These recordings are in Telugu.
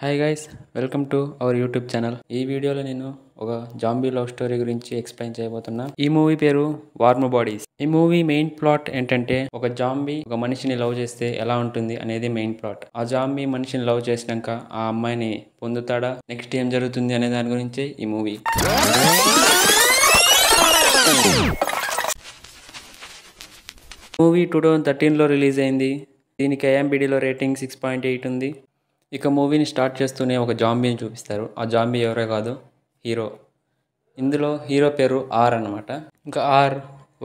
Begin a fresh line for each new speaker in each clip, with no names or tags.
Hi guys, welcome to our YouTube channel. ఈ వీడియోలో నేను ఒక జాంబీ లవ్ స్టోరీ గురించి ఎక్స్ప్లెయిన్ చేయబోతున్నా. ఈ మూవీ పేరు వార్మ్ బాడీస్. ఈ మూవీ మెయిన్ ప్లాట్ ఏంటంటే, ఒక జాంబీ ఒక మనిషిని లవ్ చేస్తే ఎలా ఉంటుంది అనేది మెయిన్ ప్లాట్. ఆ జాంబీ మనిషిని లవ్ చేసినాక ఆ అమ్మాయిని పొందుతాడా, నెక్స్ట్ ఏం జరుగుతుంది అనే దాని గురించి ఈ మూవీ. మూవీ 2013లో రిలీజ్ అయింది. దీనికి ఐఎండిబిలో రేటింగ్ 6.8 ఉంది. ఇక మూవీని స్టార్ట్ చేస్తూనే ఒక జాంబీని చూపిస్తారు. ఆ జాంబీ ఎవరే కాదు, హీరో. ఇందులో హీరో పేరు ఆర్ అనమాట. ఇంకా ఆర్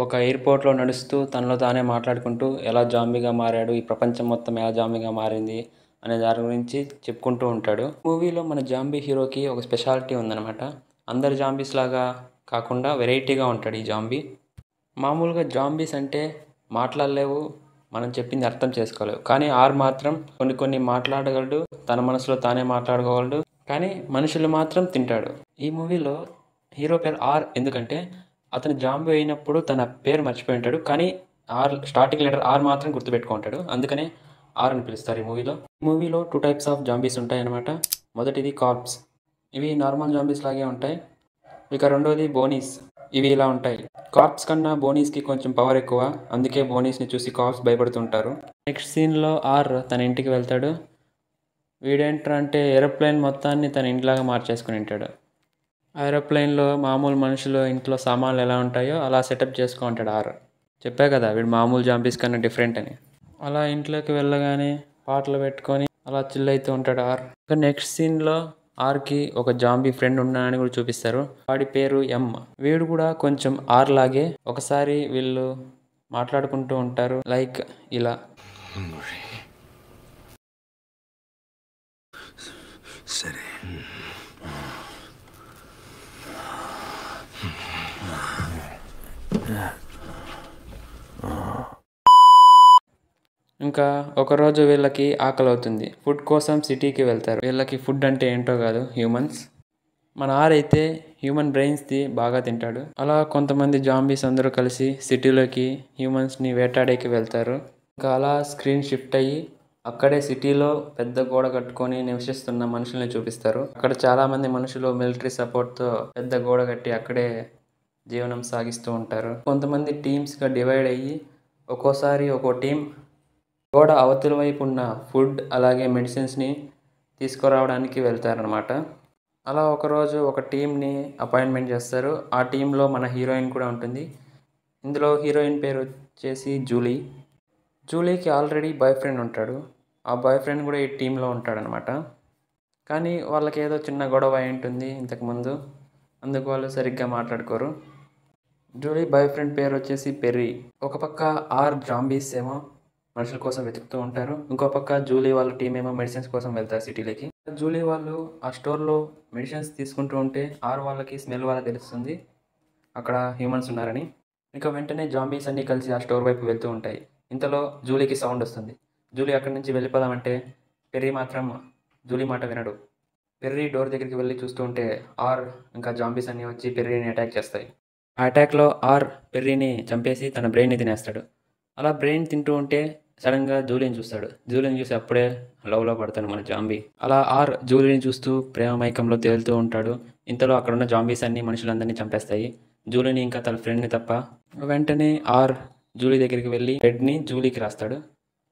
ఒక ఎయిర్పోర్ట్లో నడుస్తూ తనలో తానే మాట్లాడుకుంటూ ఎలా జాంబీగా మారాడు, ఈ ప్రపంచం మొత్తం ఎలా జాంబీగా మారింది అనే దాని గురించి చెప్పుకుంటూ ఉంటాడు. మూవీలో మన జాంబీ హీరోకి ఒక స్పెషాలిటీ ఉందన్నమాట. అందరు జాంబీస్ లాగా కాకుండా వెరైటీగా ఉంటాడు ఈ జాంబీ. మామూలుగా జాంబీస్ అంటే మాట్లాడలేవు, మనం చెప్పింది అర్థం చేసుకోలేవు. కానీ ఆర్ మాత్రం కొన్ని మాట్లాడగలడు, తన మనసులో తానే మాట్లాడుకోగలడు. కానీ మనుషులు మాత్రం తింటాడు. ఈ మూవీలో హీరో పేరు ఆర్ ఎందుకంటే అతను జాంబీ అయినప్పుడు తన పేరు మర్చిపోయి ఉంటాడు. కానీ ఆర్ స్టార్టింగ్ లెటర్ ఆర్ మాత్రం గుర్తుపెట్టుకుంటాడు. అందుకనే ఆర్ అని పిలుస్తారు ఈ మూవీలో. ఈ మూవీలో 2 టైప్స్ ఆఫ్ జాంబీస్ ఉంటాయి అన్నమాట. మొదటిది కార్ప్స్. ఇవి నార్మల్ జాంబీస్ లాగే ఉంటాయి. ఇక రెండోది బోనీస్. ఇవి ఇలా ఉంటాయి. కార్ప్స్ కన్నా బోనీస్కి కొంచెం పవర్ ఎక్కువ. అందుకే బోనీస్ని చూసి కార్ప్స్ భయపడుతుంటారు. నెక్స్ట్ సీన్లో ఆర్ తన ఇంటికి వెళ్తాడు. వీడేంట్రా అంటే ఏరోప్లేన్ మొత్తాన్ని తన ఇంటిలాగా మార్చేసుకుని ఉంటాడు. ఏరోప్లేన్లో మామూలు మనుషులు ఇంట్లో సామాన్లు ఎలా ఉంటాయో అలా సెటప్ చేసుకుంటాడు ఆర్. చెప్పా కదా వీడు మామూలు జాంబీస్ కన్నా డిఫరెంట్ అని. అలా ఇంట్లోకి వెళ్ళగానే పాటలు పెట్టుకొని అలా చిల్ అవుతూ ఉంటాడు ఆర్. ఇక నెక్స్ట్ సీన్లో ఆర్కి ఒక జాంబీ ఫ్రెండ్ ఉన్నాడని కూడా చూపిస్తారు. వాడి పేరు ఎం. వీడు కూడా కొంచెం ఆర్ లాగే. ఒకసారి వీళ్ళు మాట్లాడుకుంటూ ఉంటారు లైక్ ఇలా. సరే, ఇంకా ఒకరోజు వీళ్ళకి ఆకలి అవుతుంది. ఫుడ్ కోసం సిటీకి వెళ్తారు. వీళ్ళకి ఫుడ్ అంటే ఏంటో కాదు, హ్యూమన్స్. మన ఆర్ అయితే హ్యూమన్ బ్రెయిన్స్ది బాగా తింటాడు. అలా కొంతమంది జాంబీస్ అందరూ కలిసి సిటీలోకి హ్యూమన్స్ని వేటాడేకి వెళ్తారు. ఇంకా అలా స్క్రీన్ షిఫ్ట్ అయ్యి అక్కడే సిటీలో పెద్ద గోడ కట్టుకొని నివసిస్తున్న మనుషుల్ని చూపిస్తారు. అక్కడ చాలామంది మనుషులు మిలిటరీ సపోర్ట్తో పెద్ద గోడ కట్టి అక్కడే జీవనం సాగిస్తూ ఉంటారు. కొంతమంది టీమ్స్గా డివైడ్ అయ్యి ఒక్కోసారి ఒక్కో టీం గోడ అవతల వైపు ఉన్న ఫుడ్ అలాగే మెడిసిన్స్ని తీసుకురావడానికి వెళ్తారనమాట. అలా ఒకరోజు ఒక టీంని అపాయింట్మెంట్ చేస్తారు. ఆ టీంలో మన హీరోయిన్ కూడా ఉంటుంది. ఇందులో హీరోయిన్ పేరు వచ్చేసి జూలీ. జూలీకి ఆల్రెడీ బాయ్ ఫ్రెండ్ ఉంటాడు. ఆ బాయ్ ఫ్రెండ్ కూడా ఈ టీంలో ఉంటాడనమాట. కానీ వాళ్ళకి ఏదో చిన్న గొడవ అయి ఉంటుంది ఇంతకుముందు. అందుకు వాళ్ళు సరిగ్గా మాట్లాడుకోరు. జూలీ బాయ్ ఫ్రెండ్ పేరు వచ్చేసి పెర్రీ. ఒక పక్క ఆర్ జాంబీస్ ఏమో మనుషుల కోసం వెతుకుతూ ఉంటారు. ఇంకో పక్క జూలీ వాళ్ళ టీం ఏమో మెడిసిన్స్ కోసం వెళ్తారు సిటీలోకి. జూలీ వాళ్ళు ఆ స్టోర్లో మెడిసిన్స్ తీసుకుంటూ ఉంటే ఆర్ వాళ్ళకి స్మెల్ వల్ల తెలుస్తుంది అక్కడ హ్యూమన్స్ ఉన్నారని. ఇక వెంటనే జాంబీస్ అన్నీ కలిసి ఆ స్టోర్ వైపు వెళ్తూ ఉంటాయి. ఇంతలో జూలీకి సౌండ్ వస్తుంది. జూలీ అక్కడి నుంచి వెళ్ళిపోదామంటే పెర్రీ మాత్రం జూలీ మాట వినడు. పెర్రీ డోర్ దగ్గరికి వెళ్ళి చూస్తూ ఉంటే ఆర్ ఇంకా జాంబీస్ అన్నీ వచ్చి పెర్రీని అటాక్ చేస్తాయి. ఆ అటాక్లో ఆర్ పెర్రీని చంపేసి తన బ్రెయిన్ని తినేస్తాడు. అలా బ్రెయిన్ తింటూ ఉంటే సడన్గా జూలీని చూస్తాడు. జూలీని చూసి అప్పుడే లవ్లో పడతాడు మన జాంబీ. అలా ఆర్ జూలీని చూస్తూ ప్రేమ మైకంలో తేలుతూ ఉంటాడు. ఇంతలో అక్కడున్న జాంబీస్ అన్ని మనుషులందరినీ చంపేస్తాయి, జూలీని ఇంకా తన ఫ్రెండ్ని తప్ప. వెంటనే ఆర్ జూలీ దగ్గరికి వెళ్ళి రెడ్ని జూలీకి రాస్తాడు.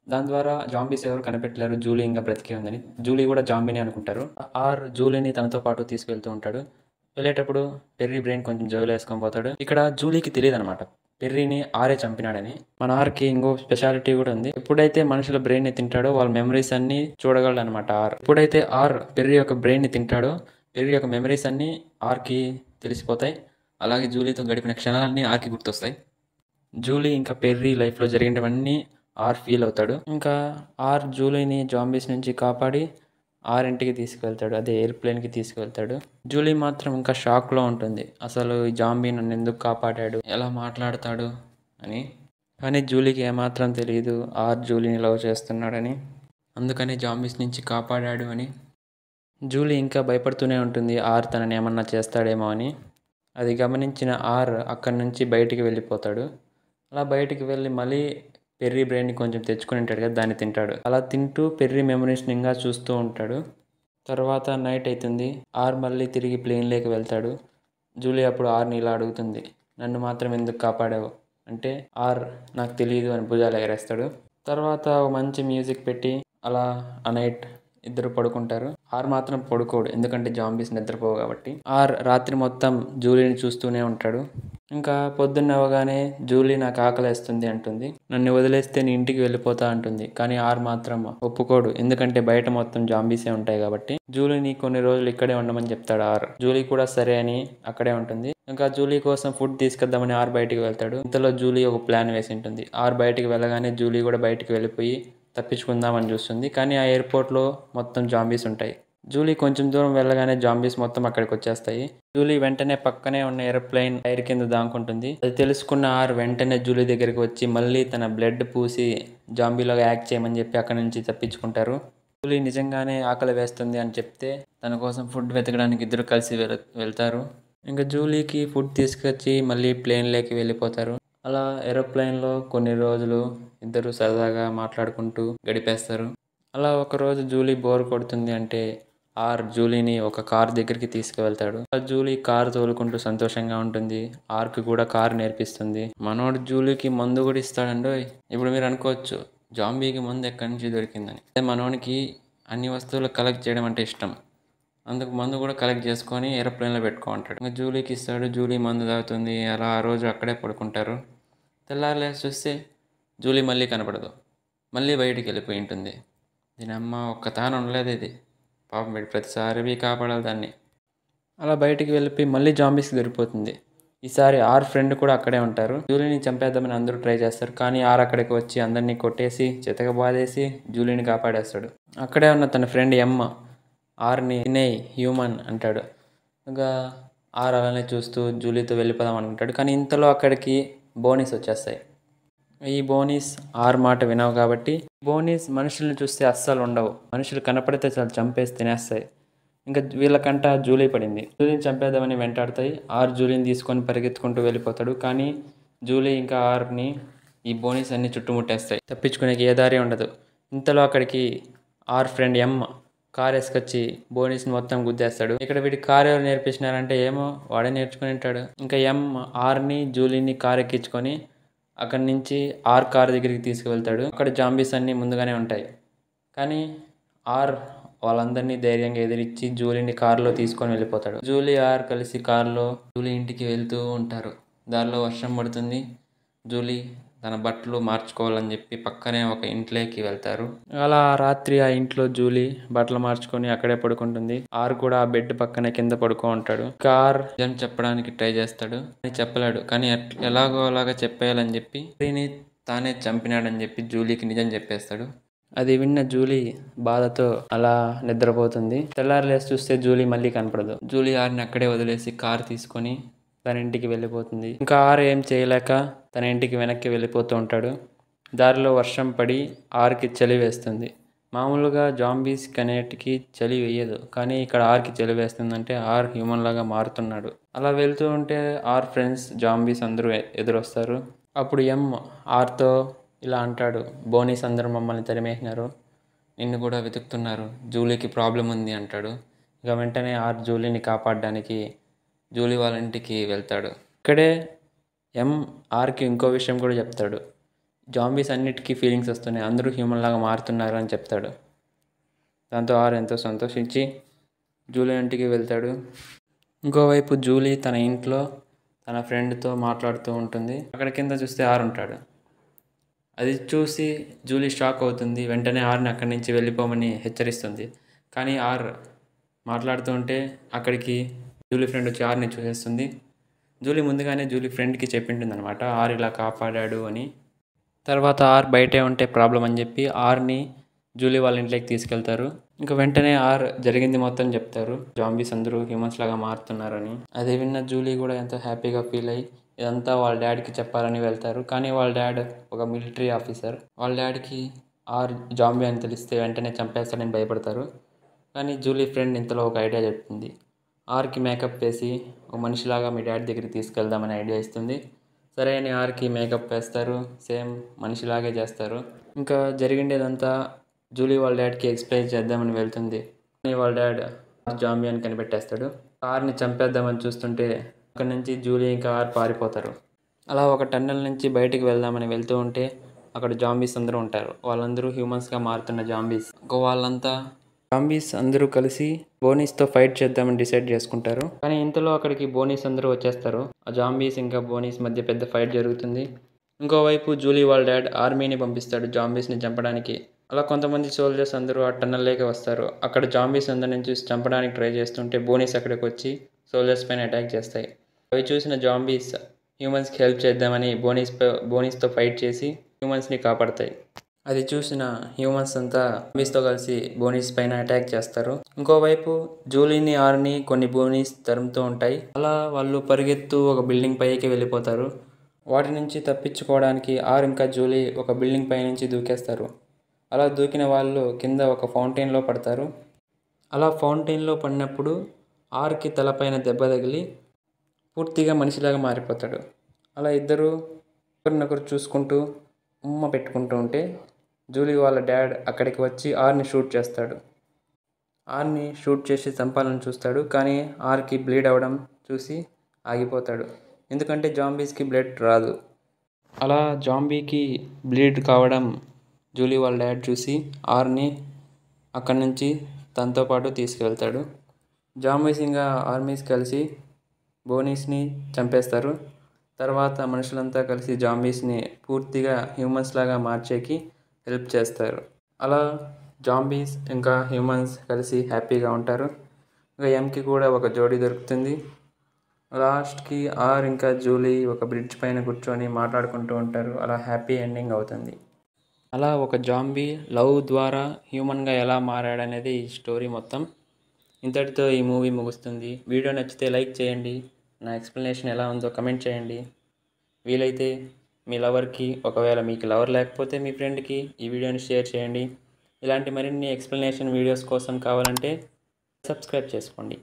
దాని ద్వారా జాంబీస్ ఎవరు కనిపెట్టలేరు జూలీ ఇంకా బ్రతికే ఉందని. జూలీ కూడా జాంబీని అనుకుంటారు. ఆర్ జూలీని తనతో పాటు తీసుకెళ్తూ ఉంటాడు. వెళ్ళేటప్పుడు పెర్రీ బ్రెయిన్ కొంచెం జోలు వేసుకొని పోతాడు. ఇక్కడ జూలీకి తెలియదు అనమాట పెర్రీని ఆరే చంపినాడని. మన ఆర్కి ఇంకో స్పెషాలిటీ కూడా ఉంది. ఎప్పుడైతే మనుషుల బ్రెయిన్ని తింటాడో వాళ్ళ మెమరీస్ అన్ని చూడగలడు అనమాట ఆర్. ఎప్పుడైతే ఆర్ పెర్రీ యొక్క బ్రెయిన్ని తింటాడో పెర్రీ యొక్క మెమరీస్ అన్ని ఆర్కి తెలిసిపోతాయి. అలాగే జూలీతో గడిపిన క్షణాలన్నీ ఆర్కి గుర్తొస్తాయి. జూలీ ఇంకా పెర్రీ లైఫ్లో జరిగినవన్నీ ఆర్ ఫీల్ అవుతాడు. ఇంకా ఆర్ జూలీని జాంబీస్ నుంచి కాపాడి ఆర్ ఇంటికి తీసుకువెళ్తాడు, అదే ఎయిర్ప్లేన్కి తీసుకువెళ్తాడు. జూలీ మాత్రం ఇంకా షాక్లో ఉంటుంది. అసలు ఈ జాంబీ నన్ను ఎందుకు కాపాడాడు, ఎలా మాట్లాడతాడు అని. కానీ జూలీకి ఏమాత్రం తెలియదు ఆర్ జూలీని లవ్ చేస్తున్నాడని, అందుకని జాంబీస్ నుంచి కాపాడాడు అని. జూలీ ఇంకా భయపడుతూనే ఉంటుంది ఆర్ తనని ఏమన్నా చేస్తాడేమో అని. అది గమనించిన ఆర్ అక్కడి నుంచి బయటికి వెళ్ళిపోతాడు. అలా బయటికి వెళ్ళి మళ్ళీ పెర్రీ బ్రెయిన్ని కొంచెం తెచ్చుకుని ఉంటాడు కదా, దాన్ని తింటాడు. అలా తింటూ పెర్రీ మెమరీస్ని ఇంకా చూస్తూ ఉంటాడు. తర్వాత నైట్ అవుతుంది. ఆర్ మళ్ళీ తిరిగి ప్లేన్లోకి వెళ్తాడు. జూలీ అప్పుడు ఆర్ని ఇలా అడుగుతుంది, నన్ను మాత్రం ఎందుకు కాపాడావు అంటే ఆర్ నాకు తెలియదు అని భుజాలు ఎగరేస్తాడు. తర్వాత ఒక మంచి మ్యూజిక్ పెట్టి అలా ఆ నైట్ ఇద్దరు పడుకుంటారు. ఆర్ మాత్రం పడుకోడు, ఎందుకంటే జాంబీస్ నిద్రపోవు కాబట్టి. ఆర్ రాత్రి మొత్తం జూలీని చూస్తూనే ఉంటాడు. ఇంకా పొద్దున్న అవ్వగానే జూలీ నాకు ఆకలేస్తుంది అంటుంది. నన్ను వదిలేస్తే నీ ఇంటికి వెళ్ళిపోతా అంటుంది. కానీ ఆర్ మాత్రం ఒప్పుకోడు, ఎందుకంటే బయట మొత్తం జాంబీసే ఉంటాయి కాబట్టి. జూలీని కొన్ని రోజులు ఇక్కడే ఉండమని చెప్తాడు ఆర్. జూలీ కూడా సరే అని అక్కడే ఉంటుంది. ఇంకా జూలీ కోసం ఫుడ్ తీసుకొద్దామని ఆర్ బయటికి వెళ్తాడు. ఇంతలో జూలీ ఒక ప్లాన్ వేసి ఉంటుంది. ఆర్ బయటికి వెళ్ళగానే జూలీ కూడా బయటికి వెళ్ళిపోయి తప్పించుకుందామని చూస్తుంది. కానీ ఆ ఎయిర్పోర్ట్లో మొత్తం జాంబీస్ ఉంటాయి. జూలీ కొంచెం దూరం వెళ్ళగానే జాంబీస్ మొత్తం అక్కడికి వచ్చేస్తాయి. జూలీ వెంటనే పక్కనే ఉన్న ఏరోప్లేన్ టైర్ కింద దాంకుంటుంది. అది తెలుసుకున్న ఆర్ వెంటనే జూలీ దగ్గరికి వచ్చి మళ్ళీ తన బ్లడ్ పూసి జాంబీలాగా యాక్ట్ చేయమని చెప్పి అక్కడి నుంచి తప్పించుకుంటారు. జూలీ నిజంగానే ఆకలి వేస్తుంది అని చెప్తే తన కోసం ఫుడ్ వెతకడానికి ఇద్దరు కలిసి వెళ్తారు. ఇంకా జూలీకి ఫుడ్ తీసుకొచ్చి మళ్ళీ ప్లేన్లోకి వెళ్ళిపోతారు. అలా ఏరోప్లేన్లో కొన్ని రోజులు ఇద్దరు సరదాగా మాట్లాడుకుంటూ గడిపేస్తారు. అలా ఒకరోజు జూలీ బోర్ కొడుతుంది అంటే ఆర్ జూలీని ఒక కార్ దగ్గరికి తీసుకువెళ్తాడు. జూలీ కార్ తోలుకుంటూ సంతోషంగా ఉంటుంది. ఆర్కి కూడా కార్ నేర్పిస్తుంది. మనోడు జూలీకి మందు కూడా ఇస్తాడండి. ఇప్పుడు మీరు అనుకోవచ్చు, జాంబీకి మందు ఎక్కడి నుంచి దొరికిందని. అదే మనోనికి అన్ని వస్తువులు కలెక్ట్ చేయడం అంటే ఇష్టం. అందుకు మందు కూడా కలెక్ట్ చేసుకొని ఏరోప్లేన్లో పెట్టుకుంటాడు. ఇంకా జూలీకి ఇస్తాడు. జూలీ మందు తాగుతుంది. అలా ఆ రోజు అక్కడే పడుకుంటారు. తెల్లారులేసి చూస్తే జూలీ మళ్ళీ కనపడదు. మళ్ళీ బయటికి వెళ్ళిపోయి ఉంటుంది. దీని అమ్మ ఒక్క తాను ఉండలేదు. ఇది పాపం వీడు ప్రతిసారి కాపాడాలి దాన్ని. అలా బయటికి వెళ్ళిపోయి మళ్ళీ జాంబీస్కి దొరికిపోతుంది. ఈసారి ఆర్ ఫ్రెండ్ కూడా అక్కడే ఉంటారు. జూలీని చంపేద్దామని అందరూ ట్రై చేస్తారు. కానీ ఆర్ అక్కడికి వచ్చి అందరినీ కొట్టేసి చితక బాధేసి జూలీని కాపాడేస్తాడు. అక్కడే ఉన్న తన ఫ్రెండ్ ఎమ్మ ఆర్ని తినేయ్ హ్యూమన్ అంటాడు. ఇంకా ఆర్ అలానే చూస్తూ జూలీతో వెళ్ళిపోదాం అనుకుంటాడు. కానీ ఇంతలో అక్కడికి బోనీస్ వచ్చేస్తాయి. ఈ బోనీస్ ఆర్ మాట వినవు కాబట్టి బోనీస్ మనుషుల్ని చూస్తే అస్సలు ఉండవు. మనుషులు కనపడితే చాలా చంపేసి తినేస్తాయి. ఇంకా వీళ్ళకంట జూలీ పడింది. జూలీని చంపేద్దామని వెంటాడతాయి. ఆర్ జూలీని తీసుకొని పరిగెత్తుకుంటూ వెళ్ళిపోతాడు. కానీ జూలీ ఇంకా ఆర్ని ఈ బోనీస్ అన్ని చుట్టుముట్టేస్తాయి. తప్పించుకునేకి ఏ దారి ఉండదు. ఇంతలో అక్కడికి ఆర్ ఫ్రెండ్ ఎమ్ కార్ వేసుకొచ్చి బోనీస్ని మొత్తం గుద్దేస్తాడు. ఇక్కడ వీడి కార్ ఎవరు నేర్పించినారంటే ఏమో వాడే నేర్చుకుని ఉంటాడు. ఇంకా ఎమ్ ఆర్ని జూలీని కార్ ఎక్కించుకొని అక్కడి నుంచి ఆర్ కార్ దగ్గరికి తీసుకువెళ్తాడు. అక్కడ జాంబీస్ అన్నీ ముందుగానే ఉంటాయి. కానీ ఆర్ వాళ్ళందరినీ ధైర్యంగా ఎదిరించి జూలీని కారులో తీసుకొని వెళ్ళిపోతాడు. జూలీ ఆర్ కలిసి కారులో జూలీ ఇంటికి వెళ్తూ ఉంటారు. దారిలో వర్షం పడుతుంది. జూలీ తన బట్టలు మార్చుకోవాలని చెప్పి పక్కనే ఒక ఇంట్లోకి వెళ్తారు. అలా రాత్రి ఆ ఇంట్లో జూలీ బట్టలు మార్చుకొని అక్కడే పడుకుంటుంది. ఆర్ కూడా ఆ బెడ్ పక్కనే కింద పడుకో ఉంటాడు. కార్ నిజం చెప్పడానికి ట్రై చేస్తాడు, అని చెప్పలేడు. కానీ ఎలాగో అలాగా చెప్పేయాలని చెప్పి జూలీని తానే చంపినాడని చెప్పి జూలీకి నిజం చెప్పేస్తాడు. అది విన్న జూలీ బాధతో అలా నిద్రపోతుంది. తెల్లారులేసి చూస్తే జూలీ మళ్ళీ కనపడదు. జూలీ ఆర్ని అక్కడే వదిలేసి కార్ తీసుకొని తన ఇంటికి వెళ్ళిపోతుంది. ఇంకా ఆర్ ఏం చేయలేక తన ఇంటికి వెనక్కి వెళ్ళిపోతూ ఉంటాడు. దారిలో వర్షం పడి ఆర్కి చలి వేస్తుంది. మామూలుగా జాంబీస్ కనేటికి చలి వేయదు, కానీ ఇక్కడ ఆర్కి చలి వేస్తుందంటే ఆర్ హ్యూమన్ లాగా మారుతున్నాడు. అలా వెళ్తూ ఉంటే ఆర్ ఫ్రెండ్స్ జాంబీస్ అందరూ ఎదురొస్తారు. అప్పుడు ఎమ్ ఆర్తో ఇలా అంటాడు, బోనీస్ అందరూ మమ్మల్ని తరిమేసినారు, నిన్ను కూడా వెతుకుతున్నారు, జూలీకి ప్రాబ్లం ఉంది అంటాడు. ఇక వెంటనే ఆర్ జూలీని కాపాడడానికి జూలీ వాళ్ళ ఇంటికి వెళ్తాడు. ఇక్కడే ఎం ఆర్కి ఇంకో విషయం కూడా చెప్తాడు. జాంబీస్ అన్నిటికీ ఫీలింగ్స్ వస్తున్నాయి, అందరూ హ్యూమన్ లాగా మారుతున్నారు అని చెప్తాడు. దాంతో ఆర్ ఎంతో సంతోషించి జూలీ ఇంటికి వెళ్తాడు. ఇంకోవైపు జూలీ తన ఇంట్లో తన ఫ్రెండ్తో మాట్లాడుతూ ఉంటుంది. అక్కడ కింద చూస్తే ఆర్ ఉంటాడు. అది చూసి జూలీ షాక్ అవుతుంది. వెంటనే ఆర్ని అక్కడి నుంచి వెళ్ళిపోమని హెచ్చరిస్తుంది. కానీ ఆర్ మాట్లాడుతూ ఉంటే అక్కడికి జూలీ ఫ్రెండ్ వచ్చి ఆర్ని చూసేస్తుంది. జూలీ ముందుగానే జూలీ ఫ్రెండ్కి చెప్పింటుంది అనమాట, ఆర్ ఇలా కాపాడాడు అని. తర్వాత ఆర్ బయటే ఉంటే ప్రాబ్లం అని చెప్పి ఆర్ని జూలీ వాళ్ళ ఇంట్లోకి తీసుకెళ్తారు. ఇంకా వెంటనే ఆర్ జరిగింది మొత్తం చెప్తారు, జాంబీస్ అందరూ హ్యూమన్స్ లాగా మారుతున్నారని. అది విన్న జూలీ కూడా ఎంతో హ్యాపీగా ఫీల్ అయ్యి ఇదంతా వాళ్ళ డాడీకి చెప్పాలని వెళ్తారు. కానీ వాళ్ళ డాడ్ ఒక మిలిటరీ ఆఫీసర్. వాళ్ళ డాడీకి ఆర్ జాంబీ అని తెలిస్తే వెంటనే చంపేస్తాడని భయపడతారు. కానీ జూలీ ఫ్రెండ్ ఇంతలో ఒక ఐడియా చెప్తుంది. ఆర్కి మేకప్ వేసి ఒక మనిషిలాగా మీ డాడీ దగ్గరికి తీసుకెళ్దామని ఐడియా ఇస్తుంది. సరే అని ఆర్కి మేకప్ వేస్తారు, సేమ్ మనిషిలాగే చేస్తారు. ఇంకా జరిగిండేదంతా జూలీ వాళ్ళ డాడీకి ఎక్స్ప్లెయిన్ చేద్దామని వెళ్తుంది. వాళ్ళ డాడ్ జాంబీ అని కనిపెట్టేస్తాడు. కార్ని చంపేద్దామని చూస్తుంటే అక్కడి నుంచి జూలీ ఇంకా ఆర్ పారిపోతారు. అలా ఒక టన్నెల్ నుంచి బయటికి వెళ్దామని వెళ్తూ ఉంటే అక్కడ జాంబీస్ అందరూ ఉంటారు. వాళ్ళందరూ హ్యూమన్స్గా మారుతున్న జాంబీస్. వాళ్ళంతా జాంబీస్ అందరూ కలిసి బోనీస్తో ఫైట్ చేద్దామని డిసైడ్ చేసుకుంటారు. కానీ ఇంతలో అక్కడికి బోనీస్ అందరూ వచ్చేస్తారు. ఆ జాంబీస్ ఇంకా బోనీస్ మధ్య పెద్ద ఫైట్ జరుగుతుంది. ఇంకోవైపు జూలీ వాళ్ళ డాడ్ ఆర్మీని పంపిస్తాడు జాంబీస్ని చంపడానికి. అలా కొంతమంది సోల్జర్స్ అందరూ ఆ టన్నెల్లోకి వస్తారు. అక్కడ జాంబీస్ అందరిని చూసి చంపడానికి ట్రై చేస్తుంటే బోనీస్ అక్కడికి వచ్చి సోల్జర్స్ పైన అటాక్ చేస్తాయి. అవి చూసిన జాంబీస్ హ్యూమన్స్కి హెల్ప్ చేద్దామని బోనీస్తో ఫైట్ చేసి హ్యూమన్స్ని కాపాడతాయి. అది చూసిన హ్యూమన్స్ అంతా జాంబీస్తో కలిసి బోనీస్ పైన అటాక్ చేస్తారు. ఇంకోవైపు జూలీని ఆర్ని కొన్ని బోనీస్ తరుముతూ ఉంటాయి. అలా వాళ్ళు పరిగెత్తు ఒక బిల్డింగ్ పైకి వెళ్ళిపోతారు. వాటి నుంచి తప్పించుకోవడానికి ఆర్ ఇంకా జూలీ ఒక బిల్డింగ్ పై నుంచి దూకేస్తారు. అలా దూకిన వాళ్ళు కింద ఒక ఫౌంటైన్లో పడతారు. అలా ఫౌంటైన్లో పడినప్పుడు ఆర్కి తలపైన దెబ్బ తగిలి పూర్తిగా మనిషిలాగా మారిపోతాడు. అలా ఇద్దరు ఒకరినొకరు చూసుకుంటూ ఉమ్మ పెట్టుకుంటూ ఉంటే జూలీ వాళ్ళ డాడ్ అక్కడికి వచ్చి ఆర్ని షూట్ చేస్తాడు. ఆర్ని షూట్ చేసి చంపాలని చూస్తాడు. కానీ ఆర్కి బ్లీడ్ అవ్వడం చూసి ఆగిపోతాడు. ఎందుకంటే జాంబీస్కి బ్లడ్ రాదు. అలా జాంబీకి బ్లీడ్ కావడం జూలీ వాళ్ళ డాడ్ చూసి ఆర్ని అక్కడి నుంచి తనతో పాటు తీసుకువెళ్తాడు. జాంబీస్ ఇంకా ఆర్మీస్ కలిసి బోనీస్ని చంపేస్తారు. తర్వాత మనుషులంతా కలిసి జాంబీస్ని పూర్తిగా హ్యూమన్స్ లాగా మార్చేకి హెల్ప్ చేస్తారు. అలా జాంబీస్ ఇంకా హ్యూమన్స్ కలిసి హ్యాపీగా ఉంటారు. ఇంకా ఎంకి కూడా ఒక జోడీ దొరుకుతుంది. లాస్ట్కి ఆర్ ఇంకా జూలీ ఒక బ్రిడ్జ్ పైన కూర్చొని మాట్లాడుకుంటూ ఉంటారు. అలా హ్యాపీ ఎండింగ్ అవుతుంది. అలా ఒక జాంబీ లవ్ ద్వారా హ్యూమన్గా ఎలా మారాడనేది ఈ స్టోరీ మొత్తం. ఇంతటితో ఈ మూవీ ముగుస్తుంది. వీడియో నచ్చితే లైక్ చేయండి. నా ఎక్స్ప్లెనేషన్ ఎలా ఉందో కమెంట్ చేయండి. వీలైతే మీ లవర్కి, ఒకవేళ మీకు లవర్ లేకపోతే మీ ఫ్రెండ్కి ఈ వీడియోని షేర్ చేయండి. ఇలాంటి మరిన్ని ఎక్స్ప్లెనేషన్ వీడియోస్ కోసం కావాలంటే సబ్స్క్రైబ్ చేసుకోండి.